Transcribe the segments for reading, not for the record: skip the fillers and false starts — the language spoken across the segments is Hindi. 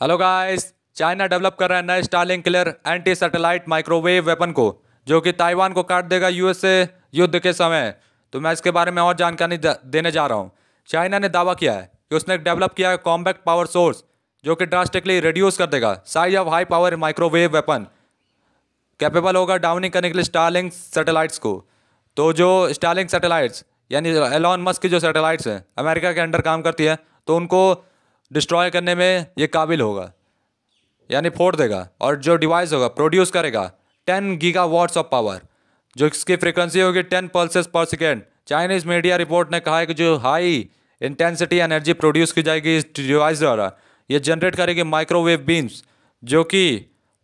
Hello guys. चाइना डेवलप कर रहा है नए Starlink killer anti satellite microwave weapon को, जो कि ताइवान को काट देगा यूएस से युद्ध के समय। तो मैं इसके बारे में और जानकारी देने जा रहा हूँ। चाइना ने दावा किया है कि उसने डेवलप किया है कॉम्पैक्ट पावर सोर्स, जो कि ड्रास्टिकली रिड्यूस कर देगा size of high power microwave weapon, capable होगा डाउनिंग करने के लिए स्टारलिंक सैटेलाइट्स को। तो जो स्टारलिंक सैटेलाइट्स यानी एलॉन मस्क की जो सैटेलाइट्स हैं अमेरिका के अंडर काम करती है, तो उनको डिस्ट्रॉय करने में ये काबिल होगा, यानी फोड़ देगा। और जो डिवाइस होगा प्रोड्यूस करेगा 10 गीगावाट्स ऑफ पावर, जो इसकी फ्रीक्वेंसी होगी 10 पल्सेस पर सेकेंड। चाइनीज़ मीडिया रिपोर्ट ने कहा है कि जो हाई इंटेंसिटी एनर्जी प्रोड्यूस की जाएगी इस डिवाइस द्वारा, ये जनरेट करेगी माइक्रोवेव बीम्स, जो कि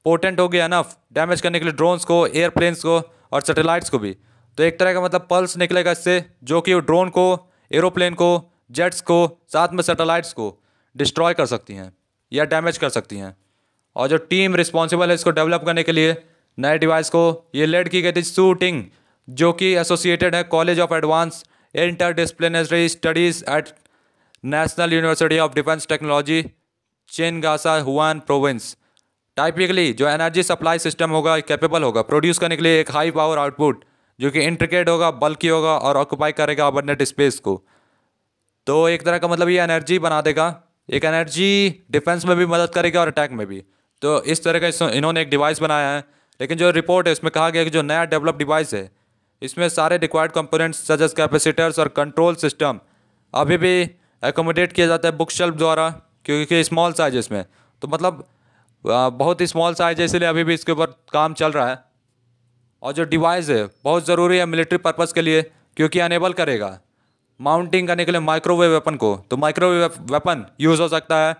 पोटेंट होगी अनफ डैमेज करने के लिए ड्रोन्स को, एयरप्लेन्स को और सैटेलाइट्स को भी। तो एक तरह का मतलब पल्स निकलेगा इससे, जो कि ड्रोन को, एरोप्लेन को, जेट्स को, साथ में सैटेलाइट्स को डिस्ट्रॉय कर सकती हैं या डैमेज कर सकती हैं। और जो टीम रिस्पॉन्सिबल है इसको डेवलप करने के लिए नए डिवाइस को, ये लेड की गई थी शूटिंग, जो कि एसोसिएटेड है college of advance interdisciplinary studies at national university of defence technology, Changsha Hunan province. Typically जो एनर्जी सप्लाई सिस्टम होगा कैपेबल होगा प्रोड्यूस करने के लिए एक हाई पावर आउटपुट, जो कि इंट्रिकेट होगा, बल्कि होगा और ऑक्यूपाई करेगा अबंडेंट स्पेस को। तो एक तरह का मतलब ये एनर्जी बना देगा, एक एनर्जी डिफेंस में भी मदद करेगा और अटैक में भी। तो इस तरह का इन्होंने एक डिवाइस बनाया है। लेकिन जो रिपोर्ट है इसमें कहा गया कि जो नया डेवलप डिवाइस है इसमें सारे required components such as capacitors और कंट्रोल सिस्टम अभी भी एकोमोडेट किया जाता है बुक शेल्फ द्वारा, क्योंकि स्मॉल साइज इसमें, तो मतलब बहुत ही स्मॉल साइज है, इसलिए अभी भी इसके ऊपर काम चल रहा है। और जो डिवाइस है बहुत ज़रूरी है मिलिट्री पर्पज़ के लिए, क्योंकि अनेबल करेगा माउंटिंग करने के लिए माइक्रोवेव वेपन को। तो माइक्रोवेव वेपन यूज़ हो सकता है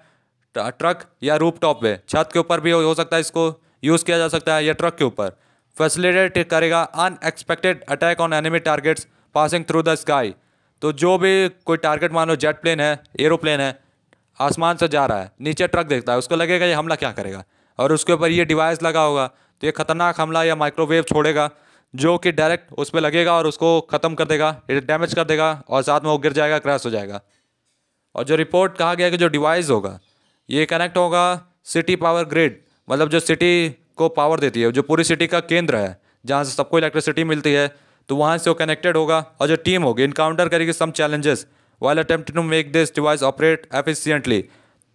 ट्रक या रूप टॉप पे, छत के ऊपर भी हो सकता है, इसको यूज़ किया जा सकता है, या ट्रक के ऊपर। फैसिलिटेट करेगा unexpected attack on enemy targets passing through the sky. तो जो भी कोई टारगेट, मान लो जेट प्लेन है, एरोप्लेन है, आसमान से जा रहा है, नीचे ट्रक देखता है, उसको लगेगा ये हमला क्या करेगा, और उसके ऊपर ये डिवाइस लगा होगा, तो ये खतरनाक हमला या माइक्रोवेव छोड़ेगा, जो कि डायरेक्ट उस पर लगेगा और उसको ख़त्म कर देगा, डैमेज कर देगा, और साथ में वो गिर जाएगा, क्रैश हो जाएगा। और जो रिपोर्ट कहा गया कि जो डिवाइस होगा ये कनेक्ट होगा सिटी पावर ग्रिड, मतलब जो सिटी को पावर देती है, जो पूरी सिटी का केंद्र है जहाँ से सबको इलेक्ट्रिसिटी मिलती है, तो वहाँ से वो कनेक्टेड होगा। और जो टीम होगी इनकाउंटर करेगी some challenges while attempt to make this device operate efficiently.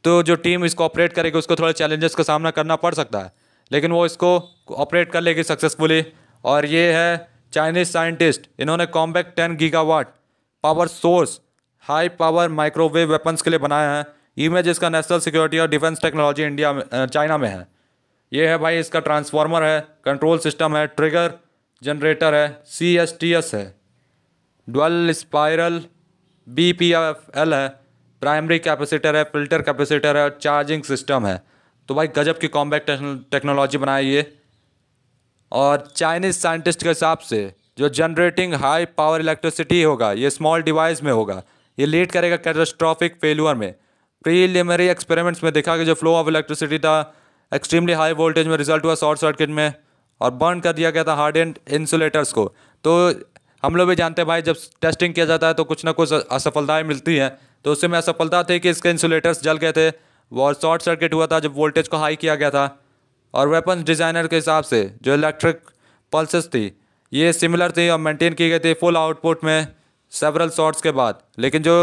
तो जो टीम इसको ऑपरेट करेगी उसको थोड़े चैलेंजेस का सामना करना पड़ सकता है, लेकिन वो इसको ऑपरेट कर लेगी सक्सेसफुली। और ये है चाइनीज़ साइंटिस्ट, इन्होंने compact 10 gigawatt power source high power microwave weapons के लिए बनाया है। इमेज इसका नेशनल सिक्योरिटी और डिफेंस टेक्नोलॉजी इंडिया में, चाइना में है। ये है भाई, इसका ट्रांसफार्मर है, कंट्रोल सिस्टम है, ट्रिगर जनरेटर है, CSTS है, डुअल स्पाइरल BPFL है, प्राइमरी कैपेसिटर है, फिल्टर कैपेसिटर है, चार्जिंग सिस्टम है। तो भाई गजब की कॉम्पैक्ट टेक्नोलॉजी बनाई ये। और चाइनीज़ साइंटिस्ट के हिसाब से जो जनरेटिंग हाई पावर इलेक्ट्रिसिटी होगा ये स्मॉल डिवाइस में होगा, ये लीड करेगा कैटास्ट्रॉफिक फेल्यूर में। प्रीलिमिनरी एक्सपेरिमेंट्स में देखा कि जो फ्लो ऑफ इलेक्ट्रिसिटी था एक्सट्रीमली हाई वोल्टेज में रिजल्ट हुआ शॉर्ट सर्किट में, और बर्न कर दिया गया था हार्डेंड इंसुलेटर्स को। तो हम लोग भी जानते हैं भाई, जब टेस्टिंग किया जाता है तो कुछ ना कुछ असफलताएं मिलती हैं। तो उससे में असफलता थी कि इसके इंसुलेटर्स जल गए थे, और शॉर्ट सर्किट हुआ था जब वोल्टेज को हाई किया गया था। और वेपन्स डिज़ाइनर के हिसाब से जो इलेक्ट्रिक पल्सेस थी ये सिमिलर थी और मेंटेन की गई थी फुल आउटपुट में सेवरल शॉट्स के बाद। लेकिन जो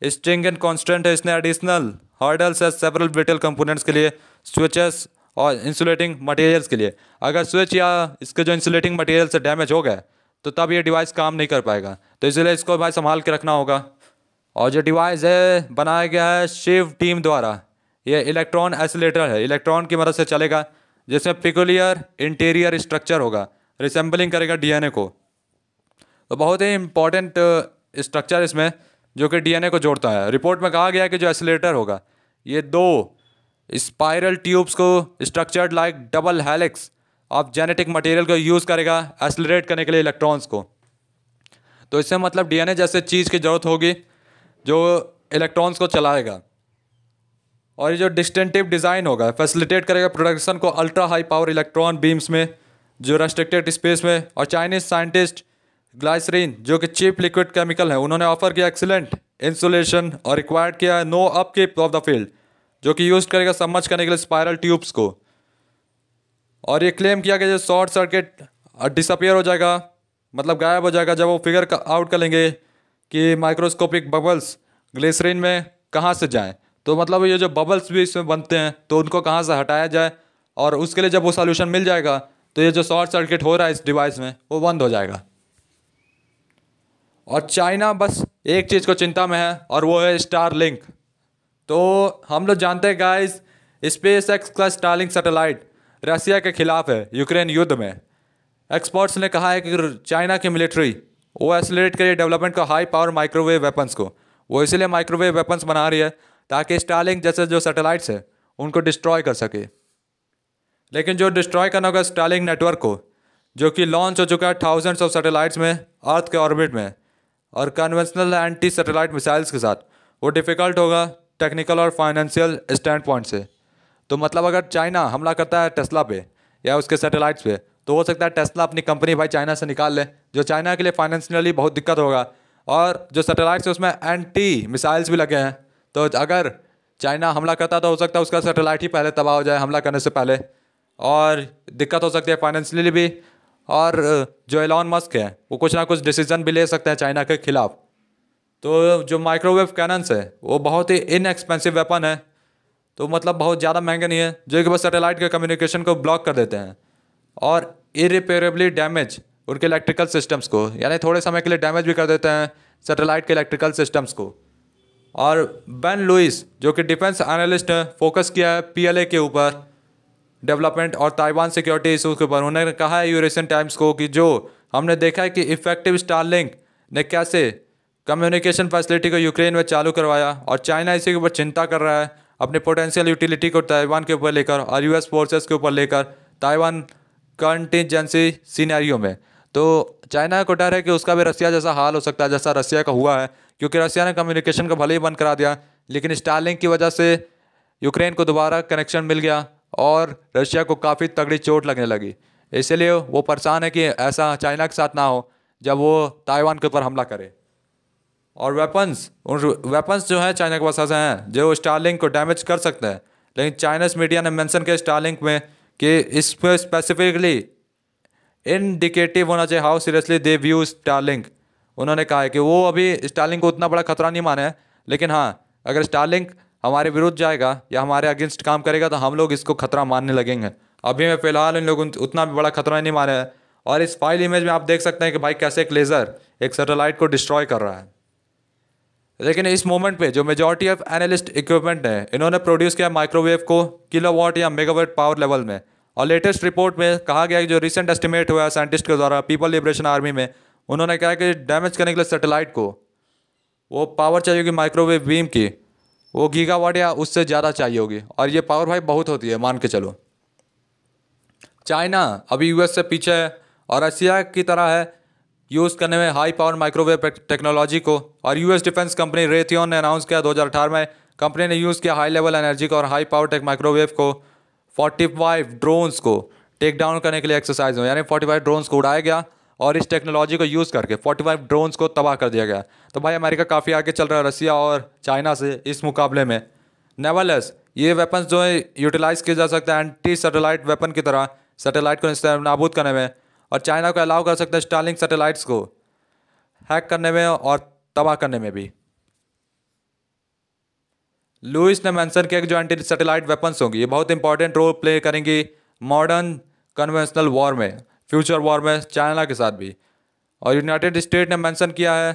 स्ट्रिंग एंड कॉन्स्टेंट है, इसने एडिशनल हर्डल्स है सेवरल ब्रिटल कंपोनेंट्स के लिए, स्विचेस और इंसुलेटिंग मटेरियल्स के लिए। अगर स्विच या इसके जो इंसुलेटिंग मटेरियल से डैमेज हो गए तो तब ये डिवाइस काम नहीं कर पाएगा, तो इसलिए इसको भाई संभाल के रखना होगा। और जो डिवाइस है बनाया गया है शिव टीम द्वारा, ये इलेक्ट्रॉन एसिलेटर है, इलेक्ट्रॉन की मदद से चलेगा, जिसमें पिकुलियर इंटीरियर स्ट्रक्चर होगा, रिसेंबलिंग करेगा DNA को। तो बहुत ही इंपॉर्टेंट स्ट्रक्चर इसमें, जो कि DNA को जोड़ता है। रिपोर्ट में कहा गया है कि जो एसिलेटर होगा ये 2 स्पाइरल ट्यूब्स को structured like double helix of genetic material को यूज़ करेगा एसिलरेट करने के लिए इलेक्ट्रॉन्स को। तो इससे मतलब DNA जैसे चीज़ की ज़रूरत होगी जो इलेक्ट्रॉन्स को चलाएगा। और ये जो डिस्टिंक्टिव डिज़ाइन होगा फैसिलिटेट करेगा प्रोडक्शन को ultra high power electron beams में, जो रेस्ट्रिक्टेड स्पेस में। और चाइनीज़ साइंटिस्ट ग्लाइसरीन, जो कि चीप लिक्विड केमिकल है, उन्होंने ऑफर किया एक्सीलेंट इंसुलेशन और रिक्वायर्ड किया no upkeep of the field, जो कि यूज़ करेगा सबमर्ज करने के लिए स्पायरल ट्यूब्स को। और ये क्लेम किया कि जो शॉर्ट सर्किट डिसअपियर हो जाएगा, मतलब गायब हो जाएगा, जब वो फिगर आउट कर लेंगे कि माइक्रोस्कोपिक बबल्स ग्लिसरीन में कहाँ से जाएं। तो मतलब ये जो बबल्स भी इसमें बनते हैं तो उनको कहाँ से हटाया जाए, और उसके लिए जब वो सॉल्यूशन मिल जाएगा तो ये जो शॉर्ट सर्किट हो रहा है इस डिवाइस में वो बंद हो जाएगा। और चाइना बस एक चीज़ को चिंता में है और वो है स्टारलिंक। तो हम लोग जानते हैं गाइस, स्पेस एक्स का स्टारलिंक सैटेलाइट रसिया के खिलाफ है यूक्रेन युद्ध में। एक्सपर्ट्स ने कहा है कि चाइना की मिलिट्री वो एक्सेलरेट करिए डेवलपमेंट का हाई पावर माइक्रोवेव वेपन्स को। वो इसीलिए माइक्रोवेव वेपन्स बना रही है ताकि स्टारलिंक जैसे जो सैटेलाइट्स हैं उनको डिस्ट्रॉय कर सके। लेकिन जो डिस्ट्रॉय करना होगा स्टारलिंक नेटवर्क को, जो कि लॉन्च हो चुका है थाउजेंड्स ऑफ सैटेलाइट्स में अर्थ के ऑर्बिट में और कन्वेंशनल एंटी सैटेलाइट मिसाइल्स के साथ, वो डिफ़िकल्ट होगा टेक्निकल और फाइनेंशियल स्टैंड पॉइंट से। तो मतलब अगर चाइना हमला करता है टेस्ला पे या उसके सैटेलाइट्स पे, तो हो सकता है टेस्ला अपनी कंपनी भाई चाइना से निकाल ले, जो चाइना के लिए फाइनेंशियली बहुत दिक्कत होगा। और जो सैटेलाइट्स है उसमें एंटी मिसाइल्स भी लगे हैं, तो अगर चाइना हमला करता तो हो सकता है उसका सैटेलाइट ही पहले तबाह हो जाए हमला करने से पहले, और दिक्कत हो सकती है फाइनेंशियली भी। और जो एलॉन मस्क है वो कुछ ना कुछ डिसीजन भी ले सकते हैं चाइना के खिलाफ। तो जो माइक्रोवेव कैनन्स है वो बहुत ही इनएक्सपेंसिव वेपन है, तो मतलब बहुत ज़्यादा महंगे नहीं है, जो कि बस सैटेलाइट के कम्युनिकेशन को ब्लॉक कर देते हैं और इरिपेरेबली डैमेज उनके इलेक्ट्रिकल सिस्टम्स को, यानी थोड़े समय के लिए डैमेज भी कर देते हैं सैटेलाइट के इलेक्ट्रिकल सिस्टम्स को। और बेन लुइस जो कि डिफेंस एनालिस्ट है, फोकस किया है PLA के ऊपर, डेवलपमेंट और ताइवान सिक्योरिटी इशूज़ के ऊपर। उन्होंने कहा है यूरेशियन टाइम्स को कि जो हमने देखा है कि इफेक्टिव स्टारलिंक ने कैसे कम्युनिकेशन फैसिलिटी को यूक्रेन में चालू करवाया, और चाइना इसी के ऊपर चिंता कर रहा है अपने पोटेंशियल यूटिलिटी को ताइवान के ऊपर लेकर और US फोर्सेस के ऊपर लेकर ताइवान कंटिजेंसी सिनेरियो में। तो चाइना को डर है कि उसका भी रसिया जैसा हाल हो सकता है जैसा रसिया का हुआ है, क्योंकि रसिया ने कम्युनिकेशन को भले ही बंद करा दिया, लेकिन स्टारलिंक की वजह से यूक्रेन को दोबारा कनेक्शन मिल गया और रशिया को काफ़ी तगड़ी चोट लगने लगी। इसलिए वो परेशान है कि ऐसा चाइना के साथ ना हो जब वो ताइवान के ऊपर हमला करे। और वेपन्स जो है चाइना के पास ऐसे हैं जो स्टारलिंक को डैमेज कर सकते हैं, लेकिन चाइनीज मीडिया ने मेंशन किया स्टारलिंक में कि इस पर स्पेसिफिकली इंडिकेटिव होना चाहिए how seriously they view Starlink. उन्होंने कहा है कि वो अभी स्टारलिंक को उतना बड़ा खतरा नहीं माने हैं, लेकिन हाँ अगर स्टारलिंक हमारे विरुद्ध जाएगा या हमारे अगेंस्ट काम करेगा तो हम लोग इसको खतरा मानने लगेंगे। अभी में फ़िलहाल इन लोगों उतना भी बड़ा खतरा नहीं माने हैं। और इस फाइल इमेज में आप देख सकते हैं कि भाई कैसे एक लेज़र एक सैटेलाइट को डिस्ट्रॉय कर रहा है। लेकिन इस मोमेंट पे जो मेजॉरिटी ऑफ एनालिस्ट इक्विपमेंट है, इन्होंने प्रोड्यूस किया माइक्रोवेव को किलोवाट या मेगावाट पावर लेवल में। और लेटेस्ट रिपोर्ट में कहा गया कि जो रिसेंट एस्टिमेट हुआ है साइंटिस्ट के द्वारा पीपल लिबरेशन आर्मी में, उन्होंने कहा कि डैमेज करने के लिए सैटेलाइट को वो पावर चाहिए होगी माइक्रोवेव बीम की, वो गीगावाट या उससे ज़्यादा चाहिए होगी। और ये पावर भाई बहुत होती है, मान के चलो। चाइना अभी US से पीछे है और रसिया की तरह है यूज़ करने में हाई पावर माइक्रोवेव टेक्नोलॉजी को। और US डिफेंस कंपनी रेथियन ने अनाउंस किया 2018 में, कंपनी ने यूज़ किया हाई लेवल एनर्जी को और हाई पावर टेक माइक्रोवेव को 45 ड्रोन्स को टेक डाउन करने के लिए एक्सरसाइज में, यानी 45 ड्रोन्स को उड़ाया गया और इस टेक्नोलॉजी को यूज़ करके 45 ड्रोन्स को तबाह कर दिया गया। तो भाई अमेरिका काफ़ी आगे चल रहा है रसिया और चाइना से इस मुकाबले में। नेवरलेस ये वेपन्स जो है यूटिलाइज किया जा सकता है एंटी सैटेलाइट वेपन की तरह सैटेलाइट को नाबूद करने में, और चाइना को अलाउ कर सकते हैं स्टारलिंक सैटेलाइट्स को हैक करने में और तबाह करने में भी। लुइस ने मेंशन किया कि जो एंटी सैटेलाइट वेपन्स होंगी ये बहुत इंपॉर्टेंट रोल प्ले करेंगी मॉडर्न कन्वेंशनल वॉर में, फ्यूचर वॉर में चाइना के साथ भी। और यूनाइटेड स्टेट ने मेंशन किया है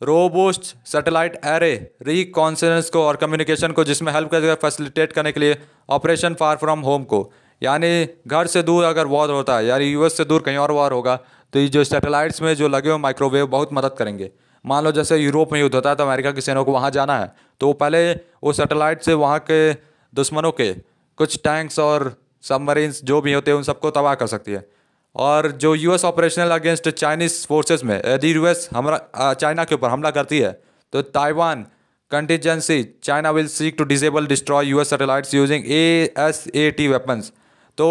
रोबोस्ट सैटेलाइट एरे रिकॉन्सनेंस को और कम्युनिकेशन को, जिसमें हेल्प करेगा फैसिलिटेट करने के लिए ऑपरेशन फार फ्रॉम होम को, यानी घर से दूर अगर वॉर होता है, यानी US से दूर कहीं और वॉर होगा तो ये जो सैटेलाइट्स में जो लगे हुए माइक्रोवेव बहुत मदद करेंगे। मान लो जैसे यूरोप में युद्ध होता है तो अमेरिका की सेना को वहाँ जाना है तो वो पहले वो सैटेलाइट से वहाँ के दुश्मनों के कुछ टैंक्स और सबमरीन्स जो भी होते हैं उन सबको तबाह कर सकती है। और जो US operational against Chinese forces में यदि US चाइना के ऊपर हमला करती है तो Taiwan contingency China will seek to disable destroy US satellites using ASAT weapons. तो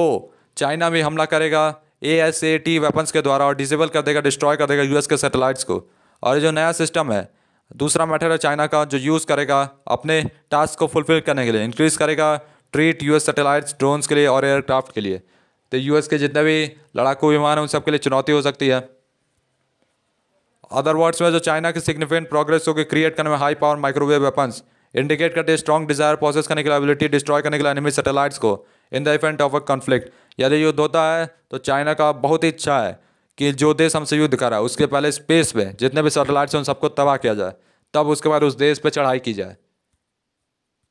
चाइना भी हमला करेगा ASAT वेपन्स के द्वारा और डिसेबल कर देगा, डिस्ट्रॉय कर देगा US के सैटेलाइट्स को। और जो नया सिस्टम है दूसरा मैटर है चाइना का, जो यूज़ करेगा अपने टास्क को फुलफिल करने के लिए, इंक्रीज़ करेगा ट्रीट यूएस सैटेलाइट्स ड्रोन्स के लिए और एयरक्राफ्ट के लिए। तो यूएस के जितने भी लड़ाकू विमान हैं उन सब के लिए चुनौती हो सकती है। अदर वर्ड्स में जो चाइना की सिग्निफिकेंट प्रोग्रेस होगी क्रिएट करने में high power microwave weapons indicate करते हैं स्ट्रॉन्ग डिजायर प्रोसेस करने के लिए, एबिलिटी डिस्ट्रॉय करने के लिए एनिमी सैटेलाइट्स को in the event of a conflict. यदि युद्ध होता है तो चाइना का बहुत ही इच्छा है कि जो देश हमसे युद्ध कर रहा है उसके पहले स्पेस पे जितने भी सैटेलाइट्स हैं उन सबको तबाह किया जाए, तब उसके बाद उस देश पे चढ़ाई की जाए।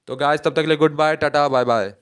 तो गाइस तब तक के लिए goodbye, tata bye bye.